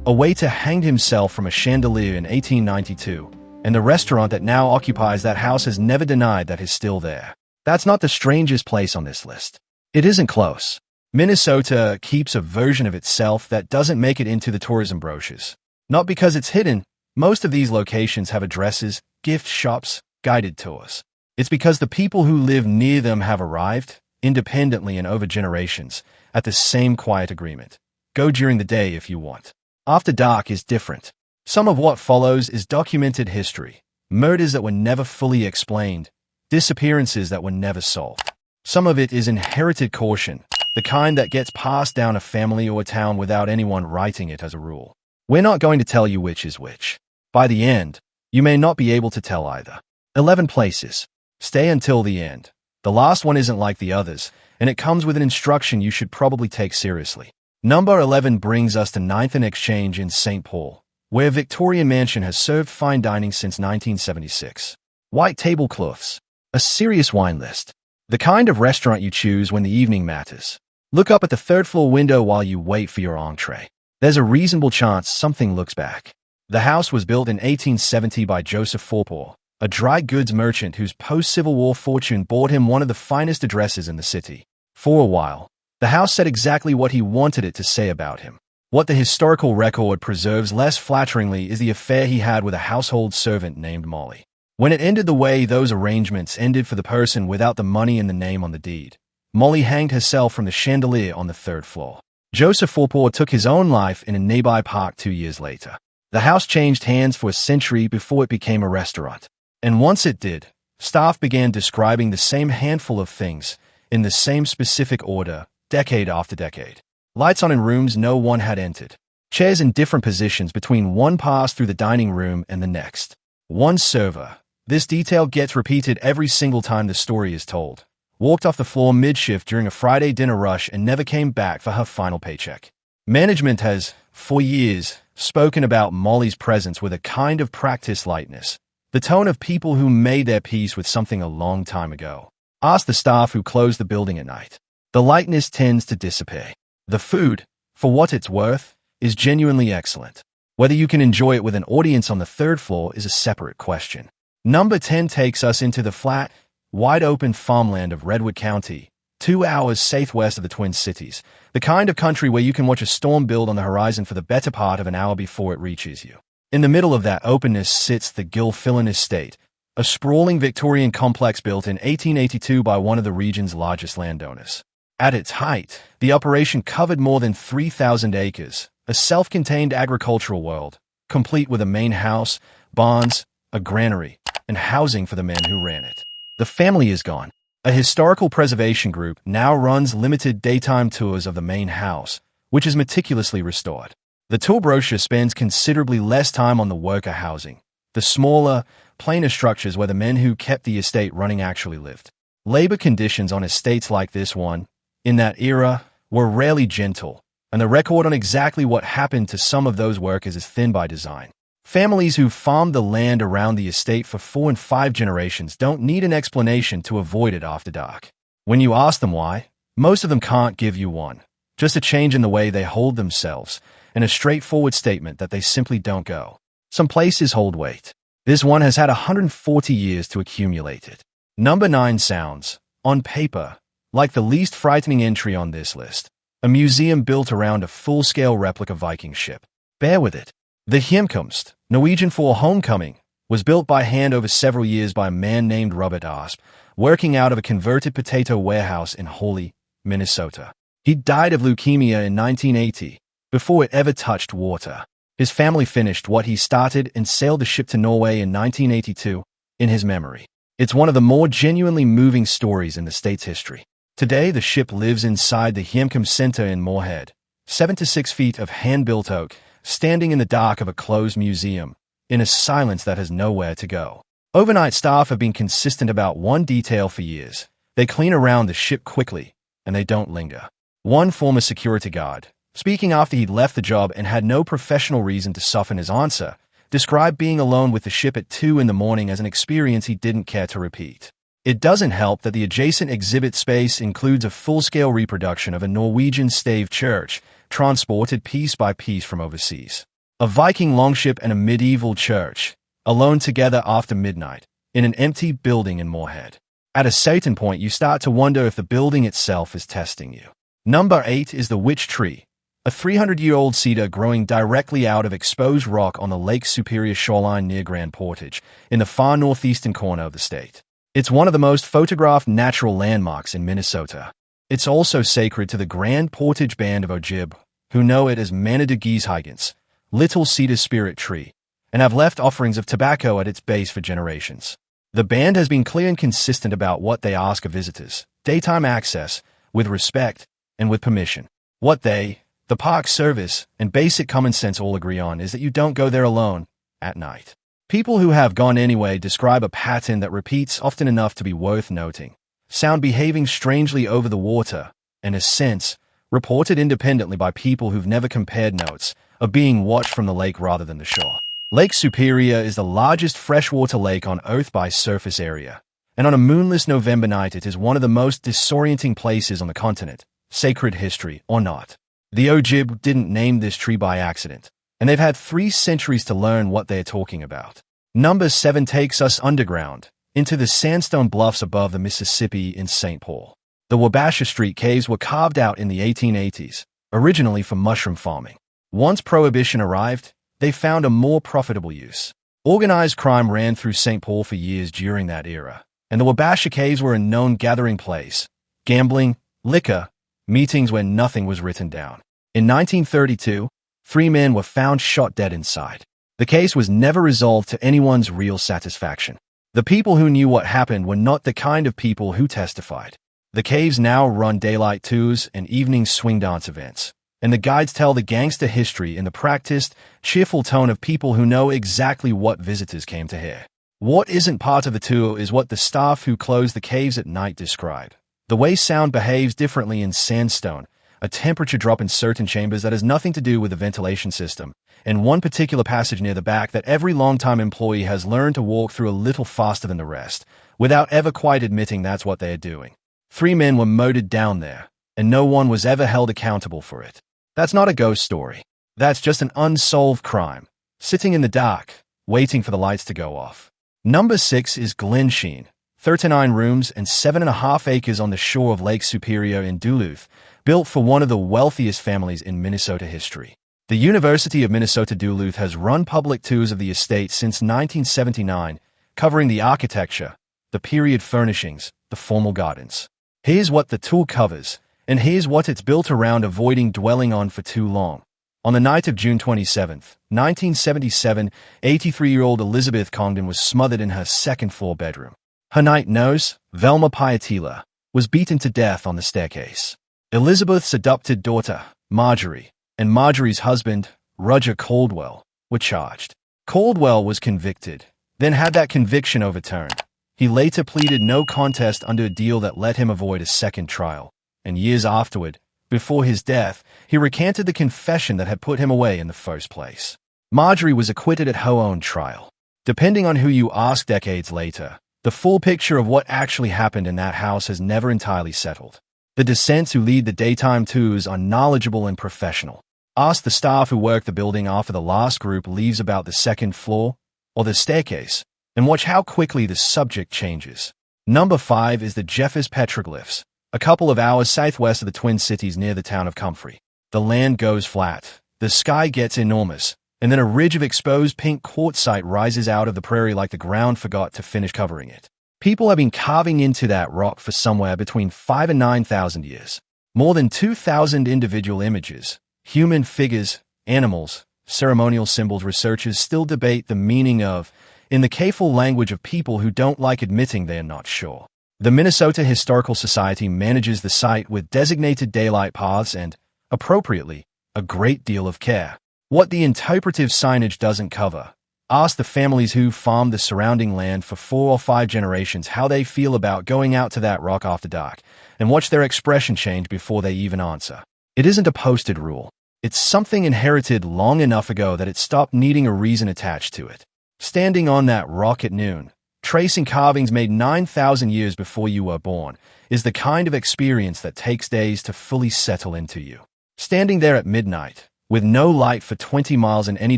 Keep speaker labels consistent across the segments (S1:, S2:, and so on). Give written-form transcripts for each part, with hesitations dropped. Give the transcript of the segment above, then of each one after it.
S1: a waiter hanged himself from a chandelier in 1892, and the restaurant that now occupies that house has never denied that it's still there. That's not the strangest place on this list. It isn't close. Minnesota keeps a version of itself that doesn't make it into the tourism brochures. Not because it's hidden. Most of these locations have addresses, gift shops, guided tours. It's because the people who live near them have arrived, independently and over generations, at the same quiet agreement. Go during the day if you want. After dark is different. Some of what follows is documented history. Murders that were never fully explained. Disappearances that were never solved. Some of it is inherited caution, the kind that gets passed down a family or a town without anyone writing it as a rule. We're not going to tell you which is which. By the end, you may not be able to tell either. 11 places. Stay until the end. The last one isn't like the others, and it comes with an instruction you should probably take seriously. Number 11 brings us to 9th and Exchange in St. Paul, where Victorian Mansion has served fine dining since 1976. White tablecloths. A serious wine list. The kind of restaurant you choose when the evening matters. Look up at the third-floor window while you wait for your entree. There's a reasonable chance something looks back. The house was built in 1870 by Joseph Forpaugh, a dry goods merchant whose post-Civil War fortune bought him one of the finest addresses in the city. For a while, the house said exactly what he wanted it to say about him. What the historical record preserves less flatteringly is the affair he had with a household servant named Molly. When it ended the way those arrangements ended for the person without the money and the name on the deed, Molly hanged herself from the chandelier on the third floor. Joseph Forpaugh took his own life in a nearby park 2 years later. The house changed hands for a century before it became a restaurant. And once it did, staff began describing the same handful of things, in the same specific order, decade after decade. Lights on in rooms no one had entered. Chairs in different positions between one pass through the dining room and the next. One server. This detail gets repeated every single time the story is told. Walked off the floor mid-shift during a Friday dinner rush and never came back for her final paycheck. Management has, for years, spoken about Molly's presence with a kind of practiced lightness. The tone of people who made their peace with something a long time ago. Ask the staff who closed the building at night. The lightness tends to dissipate. The food, for what it's worth, is genuinely excellent. Whether you can enjoy it with an audience on the third floor is a separate question. Number 10 takes us into the flat, wide-open farmland of Redwood County, 2 hours southwest of the Twin Cities, the kind of country where you can watch a storm build on the horizon for the better part of an hour before it reaches you. In the middle of that openness sits the Gilfillan Estate, a sprawling Victorian complex built in 1882 by one of the region's largest landowners. At its height, the operation covered more than 3,000 acres, a self-contained agricultural world, complete with a main house, barns, a granary, and housing for the men who ran it. The family is gone. A historical preservation group now runs limited daytime tours of the main house, which is meticulously restored. The tour brochure spends considerably less time on the worker housing, the smaller, plainer structures where the men who kept the estate running actually lived. Labor conditions on estates like this one, in that era, were rarely gentle, and the record on exactly what happened to some of those workers is thin by design. Families who farmed the land around the estate for 4 and 5 generations don't need an explanation to avoid it after dark. When you ask them why, most of them can't give you one. Just a change in the way they hold themselves, and a straightforward statement that they simply don't go. Some places hold weight. This one has had 140 years to accumulate it. Number 9 sounds, on paper, like the least frightening entry on this list. A museum built around a full-scale replica Viking ship. Bear with it. The Hjemkomst, Norwegian for homecoming, was built by hand over several years by a man named Robert Asp, working out of a converted potato warehouse in Hawley, Minnesota. He died of leukemia in 1980, before it ever touched water. His family finished what he started and sailed the ship to Norway in 1982, in his memory. It's one of the more genuinely moving stories in the state's history. Today, the ship lives inside the Hjemkomst Center in Moorhead, 7 to 6 feet of hand-built oak, standing in the dark of a closed museum, in a silence that has nowhere to go. Overnight staff have been consistent about one detail for years. They clean around the ship quickly, and they don't linger. One former security guard, speaking after he'd left the job and had no professional reason to soften his answer, described being alone with the ship at 2 in the morning as an experience he didn't care to repeat. It doesn't help that the adjacent exhibit space includes a full-scale reproduction of a Norwegian stave church, transported piece by piece from overseas. A Viking longship and a medieval church, alone together after midnight, in an empty building in Moorhead. At a certain point, you start to wonder if the building itself is testing you. Number 8 is the Witch Tree, a 300-year-old cedar growing directly out of exposed rock on the Lake Superior shoreline near Grand Portage, in the far northeastern corner of the state. It's one of the most photographed natural landmarks in Minnesota. It's also sacred to the Grand Portage Band of Ojibwe, who know it as Manadagis, Little Cedar Spirit Tree, and have left offerings of tobacco at its base for generations. The band has been clear and consistent about what they ask of visitors: daytime access, with respect, and with permission. What they, the Park Service, and basic common sense all agree on is that you don't go there alone, at night. People who have gone anyway describe a pattern that repeats often enough to be worth noting. Sound behaving strangely over the water, and a sense, reported independently by people who've never compared notes, of being watched from the lake rather than the shore. Lake Superior is the largest freshwater lake on Earth by surface area, and on a moonless November night it is one of the most disorienting places on the continent, sacred history or not. The Ojibwe didn't name this tree by accident, and they've had 3 centuries to learn what they're talking about. Number 7 takes us underground, into the sandstone bluffs above the Mississippi in St. Paul. The Wabasha Street caves were carved out in the 1880s, originally for mushroom farming. Once Prohibition arrived, they found a more profitable use. Organized crime ran through St. Paul for years during that era, and the Wabasha caves were a known gathering place: gambling, liquor, meetings where nothing was written down. In 1932, 3 men were found shot dead inside. The case was never resolved to anyone's real satisfaction. The people who knew what happened were not the kind of people who testified. The caves now run daylight tours and evening swing dance events, and the guides tell the gangster history in the practiced, cheerful tone of people who know exactly what visitors came to hear. What isn't part of the tour is what the staff who close the caves at night describe. The way sound behaves differently in sandstone, a temperature drop in certain chambers that has nothing to do with the ventilation system, and one particular passage near the back that every long-time employee has learned to walk through a little faster than the rest, without ever quite admitting that's what they are doing. 3 men were murdered down there, and no one was ever held accountable for it. That's not a ghost story. That's just an unsolved crime, sitting in the dark, waiting for the lights to go off. Number 6 is Glen Sheen, 39 rooms and 7.5 acres on the shore of Lake Superior in Duluth, built for one of the wealthiest families in Minnesota history. The University of Minnesota Duluth has run public tours of the estate since 1979, covering the architecture, the period furnishings, the formal gardens. Here's what the tour covers, and here's what it's built around, avoiding dwelling on for too long. On the night of June 27, 1977, 83-year-old Elizabeth Congdon was smothered in her second-floor bedroom. Her night nurse, Velma Piatila, was beaten to death on the staircase. Elizabeth's adopted daughter, Marjorie, and Marjorie's husband, Roger Caldwell, were charged. Caldwell was convicted, then had that conviction overturned. He later pleaded no contest under a deal that let him avoid a second trial, and years afterward, before his death, he recanted the confession that had put him away in the first place. Marjorie was acquitted at her own trial. Depending on who you ask decades later, the full picture of what actually happened in that house has never entirely settled. The descents who lead the daytime tours are knowledgeable and professional. Ask the staff who work the building after the last group leaves about the second floor or the staircase, and watch how quickly the subject changes. Number 5 is the Jeffers Petroglyphs, a couple of hours southwest of the Twin Cities near the town of Comfrey. The land goes flat, the sky gets enormous, and then a ridge of exposed pink quartzite rises out of the prairie like the ground forgot to finish covering it. People have been carving into that rock for somewhere between 5,000 and 9,000 years. More than 2,000 individual images, human figures, animals, ceremonial symbols researchers still debate the meaning of, in the careful language of people who don't like admitting they are not sure. The Minnesota Historical Society manages the site with designated daylight paths and, appropriately, a great deal of care. What the interpretive signage doesn't cover. Ask the families who farmed the surrounding land for 4 or 5 generations how they feel about going out to that rock after dark, and watch their expression change before they even answer. It isn't a posted rule. It's something inherited long enough ago that it stopped needing a reason attached to it. Standing on that rock at noon, tracing carvings made 9,000 years before you were born, is the kind of experience that takes days to fully settle into you. Standing there at midnight, with no light for 20 miles in any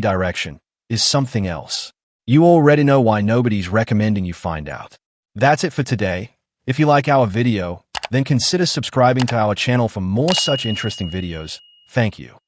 S1: direction, is something else. You already know why nobody's recommending you find out. That's it for today. If you like our video, then consider subscribing to our channel for more such interesting videos. Thank you.